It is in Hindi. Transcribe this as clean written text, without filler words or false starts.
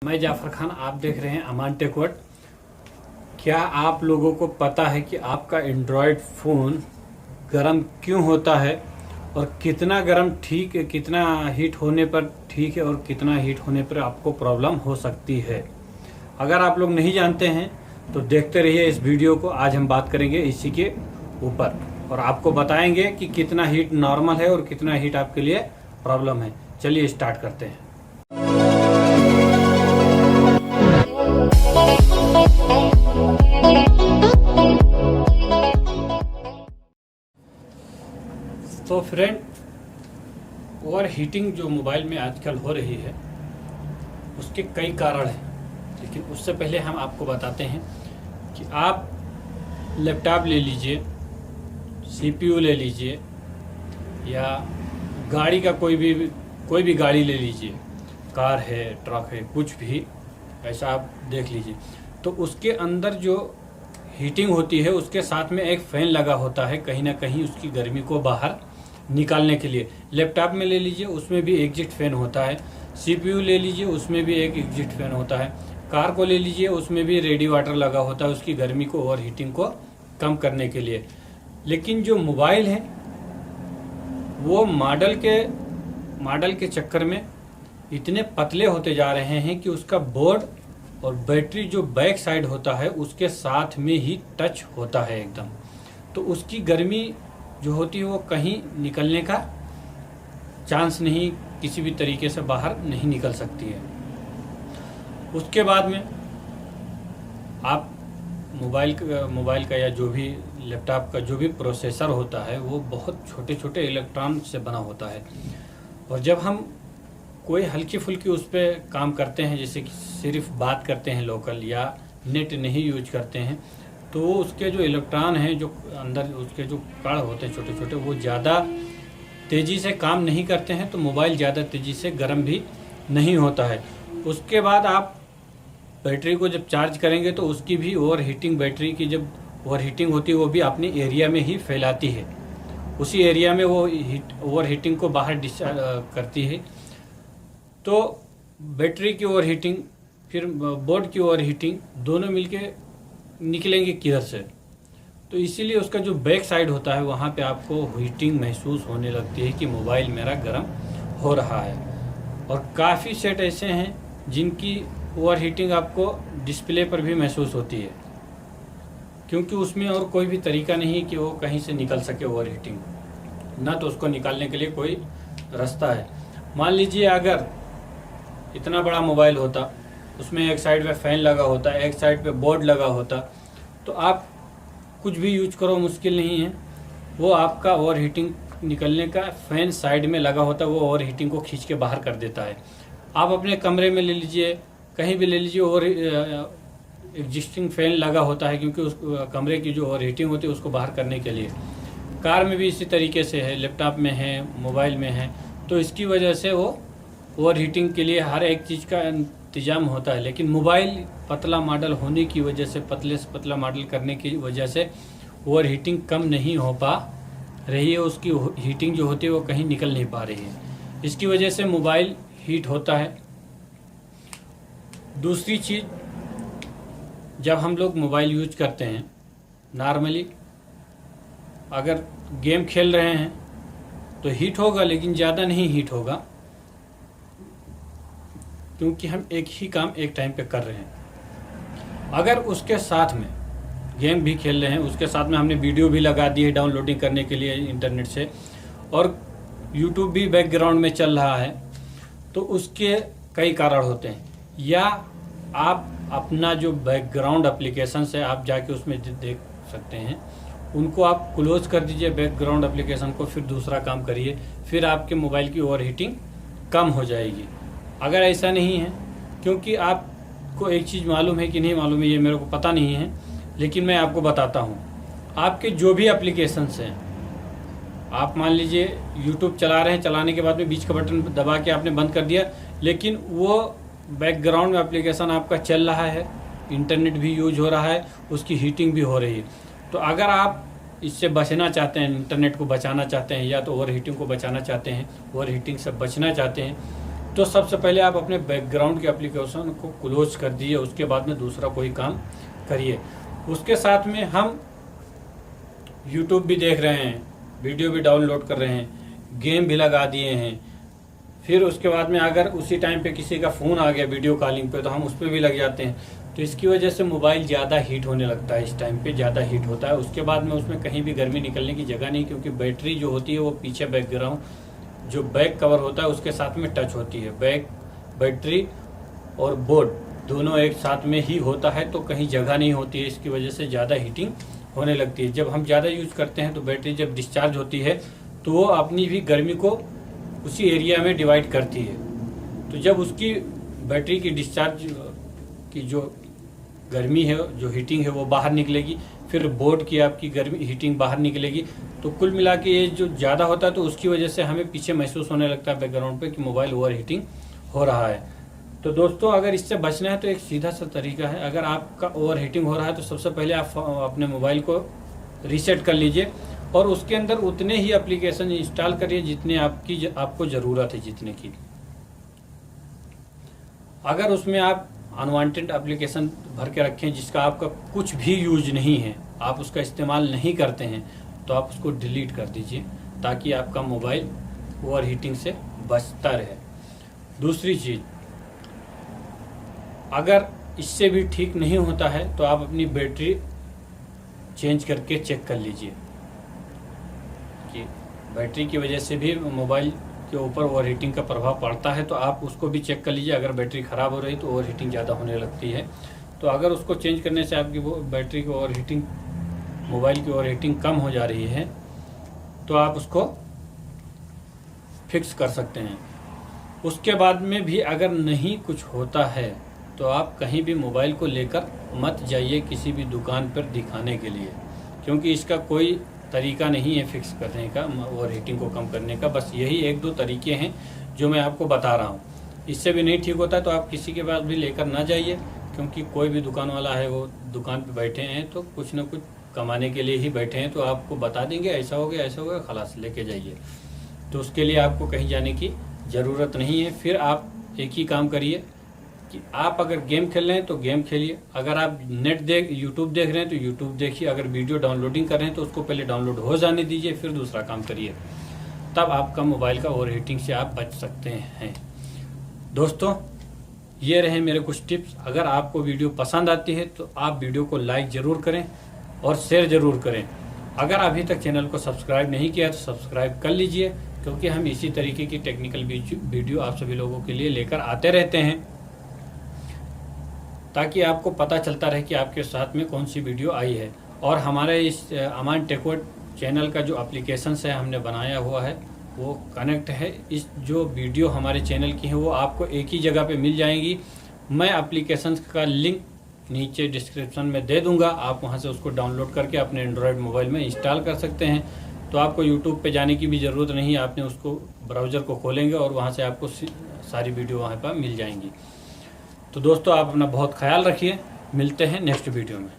मैं जाफर खान, आप देख रहे हैं अमान टेक वर्ल्ड। क्या आप लोगों को पता है कि आपका एंड्रॉयड फ़ोन गर्म क्यों होता है और कितना गर्म ठीक है, कितना हीट होने पर ठीक है और कितना हीट होने पर आपको प्रॉब्लम हो सकती है। अगर आप लोग नहीं जानते हैं तो देखते रहिए इस वीडियो को। आज हम बात करेंगे इसी के ऊपर और आपको बताएंगे कि कितना हीट नॉर्मल है और कितना हीट आपके लिए प्रॉब्लम है। चलिए स्टार्ट करते हैं। तो फ्रेंड, ओवर हीटिंग जो मोबाइल में आजकल हो रही है उसके कई कारण हैं, लेकिन उससे पहले हम आपको बताते हैं कि आप लैपटॉप ले लीजिए, सीपीयू ले लीजिए या गाड़ी का कोई भी गाड़ी ले लीजिए, कार है, ट्रक है, कुछ भी ऐसा आप देख लीजिए। तो उसके अंदर जो हीटिंग होती है उसके साथ में एक फ़ैन लगा होता है, कहीं ना कहीं उसकी गर्मी को बाहर निकालने के लिए। लैपटॉप में ले लीजिए, उसमें भी एग्जिट फ़ैन होता है। सीपीयू ले लीजिए, उसमें भी एक एग्जिट फ़ैन होता है। कार को ले लीजिए, उसमें भी रेडिएटर लगा होता है उसकी गर्मी को, ओवर हीटिंग को कम करने के लिए। लेकिन जो मोबाइल है वो मॉडल के चक्कर में इतने पतले होते जा रहे हैं कि उसका बोर्ड और बैटरी जो बैक साइड होता है उसके साथ में ही टच होता है एकदम। तो उसकी गर्मी जो होती है वो कहीं निकलने का चांस नहीं, किसी भी तरीके से बाहर नहीं निकल सकती है। उसके बाद में आप मोबाइल का या जो भी लैपटॉप का जो भी प्रोसेसर होता है वो बहुत छोटे छोटे इलेक्ट्रॉन से बना होता है। और जब हम कोई हल्की फुल्की उस पर काम करते हैं, जैसे कि सिर्फ बात करते हैं लोकल या नेट नहीं यूज करते हैं, तो उसके जो इलेक्ट्रॉन हैं, जो अंदर उसके जो कण होते हैं छोटे छोटे, वो ज़्यादा तेज़ी से काम नहीं करते हैं, तो मोबाइल ज़्यादा तेज़ी से गर्म भी नहीं होता है। उसके बाद आप बैटरी को जब चार्ज करेंगे तो उसकी भी ओवर हीटिंग, बैटरी की जब ओवर हीटिंग होती है वो भी अपने एरिया में ही फैलाती है, उसी एरिया में वो ओवर हीटिंग को बाहर डिस्चार्ज करती है। तो बैटरी की ओवर हीटिंग फिर बोर्ड की ओवर हीटिंग दोनों मिलके निकलेंगे किधर से। तो इसीलिए उसका जो बैक साइड होता है वहाँ पे आपको हीटिंग महसूस होने लगती है कि मोबाइल मेरा गर्म हो रहा है। और काफ़ी सेट ऐसे हैं जिनकी ओवर हीटिंग आपको डिस्प्ले पर भी महसूस होती है, क्योंकि उसमें और कोई भी तरीका नहीं कि वो कहीं से निकल सके ओवर हीटिंग, ना तो उसको निकालने के लिए कोई रास्ता है। मान लीजिए अगर इतना बड़ा मोबाइल होता, उसमें एक साइड पे फ़ैन लगा होता, एक साइड पे बोर्ड लगा होता, तो आप कुछ भी यूज करो मुश्किल नहीं है, वो आपका ओवर हीटिंग निकलने का फ़ैन साइड में लगा होता, वो ओवर हीटिंग को खींच के बाहर कर देता है। आप अपने कमरे में ले लीजिए, कहीं भी ले लीजिए, ओवर एग्जिस्टिंग फ़ैन लगा होता है, क्योंकि उस कमरे की जो ओवर हीटिंग होती है उसको बाहर करने के लिए। कार में भी इसी तरीके से है, लैपटॉप में है, मोबाइल में है, तो इसकी वजह से वो ओवर हीटिंग के लिए हर एक चीज़ का इंतजाम होता है। लेकिन मोबाइल पतला मॉडल होने की वजह से, पतले से पतला मॉडल करने की वजह से ओवर हीटिंग कम नहीं हो पा रही है, उसकी हीटिंग जो होती है वो कहीं निकल नहीं पा रही है। इसकी वजह से मोबाइल हीट होता है। दूसरी चीज़, जब हम लोग मोबाइल यूज करते हैं नॉर्मली, अगर गेम खेल रहे हैं तो हीट होगा, लेकिन ज़्यादा नहीं हीट होगा, क्योंकि हम एक ही काम एक टाइम पे कर रहे हैं। अगर उसके साथ में गेम भी खेल रहे हैं, उसके साथ में हमने वीडियो भी लगा दी है डाउनलोडिंग करने के लिए इंटरनेट से, और यूट्यूब भी बैकग्राउंड में चल रहा है, तो उसके कई कारण होते हैं। या आप अपना जो बैकग्राउंड एप्लीकेशन है आप जाके उसमें देख सकते हैं, उनको आप क्लोज कर दीजिए बैकग्राउंड एप्लीकेशन को, फिर दूसरा काम करिए, फिर आपके मोबाइल की ओवर हीटिंग कम हो जाएगी। अगर ऐसा नहीं है, क्योंकि आपको एक चीज़ मालूम है कि नहीं मालूम है ये मेरे को पता नहीं है, लेकिन मैं आपको बताता हूँ। आपके जो भी एप्लीकेशंस हैं, आप मान लीजिए यूट्यूब चला रहे हैं, चलाने के बाद में बीच का बटन दबा के आपने बंद कर दिया, लेकिन वो बैकग्राउंड में एप्लीकेशन आपका चल रहा है, इंटरनेट भी यूज हो रहा है, उसकी हीटिंग भी हो रही है। तो अगर आप इससे बचना चाहते हैं, इंटरनेट को बचाना चाहते हैं, या तो ओवर हीटिंग को बचाना चाहते हैं, ओवर हीटिंग से बचना चाहते हैं, तो सबसे पहले आप अपने बैकग्राउंड के एप्लीकेशन को क्लोज कर दीजिए, उसके बाद में दूसरा कोई काम करिए। उसके साथ में हम यूट्यूब भी देख रहे हैं, वीडियो भी डाउनलोड कर रहे हैं, गेम भी लगा दिए हैं। फिर उसके बाद में अगर उसी टाइम पे किसी का फ़ोन आ गया वीडियो कॉलिंग पे तो हम उस पर भी लग जाते हैं। तो इसकी वजह से मोबाइल ज़्यादा हीट होने लगता है, इस टाइम पे ज़्यादा हीट होता है। उसके बाद में उसमें कहीं भी गर्मी निकलने की जगह नहीं, क्योंकि बैटरी जो होती है वो पीछे बैकग्राउंड जो बैक कवर होता है उसके साथ में टच होती है। बैक बैटरी और बोर्ड दोनों एक साथ में ही होता है, तो कहीं जगह नहीं होती है। इसकी वजह से ज़्यादा हीटिंग होने लगती है। जब हम ज़्यादा यूज करते हैं तो बैटरी जब डिस्चार्ज होती है तो वो अपनी भी गर्मी को उसी एरिया में डिवाइड करती है। तो जब उसकी बैटरी की डिस्चार्ज की जो गर्मी है, जो हीटिंग है, वो बाहर निकलेगी, फिर बोर्ड की आपकी गर्मी हीटिंग बाहर निकलेगी। तो कुल मिला के ये जो ज़्यादा होता है तो उसकी वजह से हमें पीछे महसूस होने लगता है बैकग्राउंड पे कि मोबाइल ओवर हीटिंग हो रहा है। तो दोस्तों, अगर इससे बचना है तो एक सीधा सा तरीका है। अगर आपका ओवर हीटिंग हो रहा है तो सबसे पहले आप अपने मोबाइल को रीसेट कर लीजिए और उसके अंदर उतने ही एप्लीकेशन इंस्टॉल करिए जितने आपको ज़रूरत है, जितने की। अगर उसमें आप अनवांटेड एप्लीकेशन भर के रखें जिसका आपका कुछ भी यूज नहीं है, आप उसका इस्तेमाल नहीं करते हैं, तो आप उसको डिलीट कर दीजिए ताकि आपका मोबाइल ओवर हीटिंग से बचता रहे। दूसरी चीज़, अगर इससे भी ठीक नहीं होता है तो आप अपनी बैटरी चेंज करके चेक कर लीजिए कि बैटरी की वजह से भी मोबाइल के ऊपर ओवर हीटिंग का प्रभाव पड़ता है। तो आप उसको भी चेक कर लीजिए। अगर बैटरी ख़राब हो रही तो ओवर हीटिंग ज़्यादा होने लगती है। तो अगर उसको चेंज करने से आपकी वो बैटरी की ओवर हीटिंग, मोबाइल की ओवर हीटिंग कम हो जा रही है तो आप उसको फिक्स कर सकते हैं। उसके बाद में भी अगर नहीं कुछ होता है तो आप कहीं भी मोबाइल को लेकर मत जाइए किसी भी दुकान पर दिखाने के लिए, क्योंकि इसका कोई तरीका नहीं है फिक्स करने का, ओवर हीटिंग को कम करने का। बस यही एक दो तरीके हैं जो मैं आपको बता रहा हूँ। इससे भी नहीं ठीक होता तो आप किसी के पास भी लेकर ना जाइए, क्योंकि कोई भी दुकान वाला है वो दुकान पे बैठे हैं तो कुछ ना कुछ कमाने के लिए ही बैठे हैं। तो आपको बता देंगे ऐसा हो गया, ऐसा हो गया, खलास लेके जाइए। तो उसके लिए आपको कहीं जाने की ज़रूरत नहीं है। फिर आप एक ही काम करिए कि आप अगर गेम खेल रहे हैं तो गेम खेलिए, अगर आप यूट्यूब देख रहे हैं तो यूट्यूब देखिए, अगर वीडियो डाउनलोडिंग कर रहे हैं तो उसको पहले डाउनलोड हो जाने दीजिए, फिर दूसरा काम करिए। तब आपका मोबाइल का ओवर हीटिंग से आप बच सकते हैं। दोस्तों, ये रहे मेरे कुछ टिप्स। अगर आपको वीडियो पसंद आती है तो आप वीडियो को लाइक ज़रूर करें और शेयर ज़रूर करें। अगर अभी तक चैनल को सब्सक्राइब नहीं किया तो सब्सक्राइब कर लीजिए, क्योंकि हम इसी तरीके की टेक्निकल वीडियो आप सभी लोगों के लिए लेकर आते रहते हैं, ताकि आपको पता चलता रहे कि आपके साथ में कौन सी वीडियो आई है। और हमारे इस अमान टेकवर्ड चैनल का जो एप्लीकेशन है हमने बनाया हुआ है वो कनेक्ट है। इस जो वीडियो हमारे चैनल की है वो आपको एक ही जगह पे मिल जाएंगी। मैं एप्लीकेशन का लिंक नीचे डिस्क्रिप्शन में दे दूंगा, आप वहां से उसको डाउनलोड करके अपने एंड्रॉयड मोबाइल में इंस्टॉल कर सकते हैं। तो आपको यूट्यूब पे जाने की भी ज़रूरत नहीं, आपने उसको ब्राउज़र को खोलेंगे और वहाँ से आपको सारी वीडियो वहाँ पर मिल जाएंगी। तो दोस्तों, आप अपना बहुत ख्याल रखिए। मिलते हैं नेक्स्ट वीडियो में।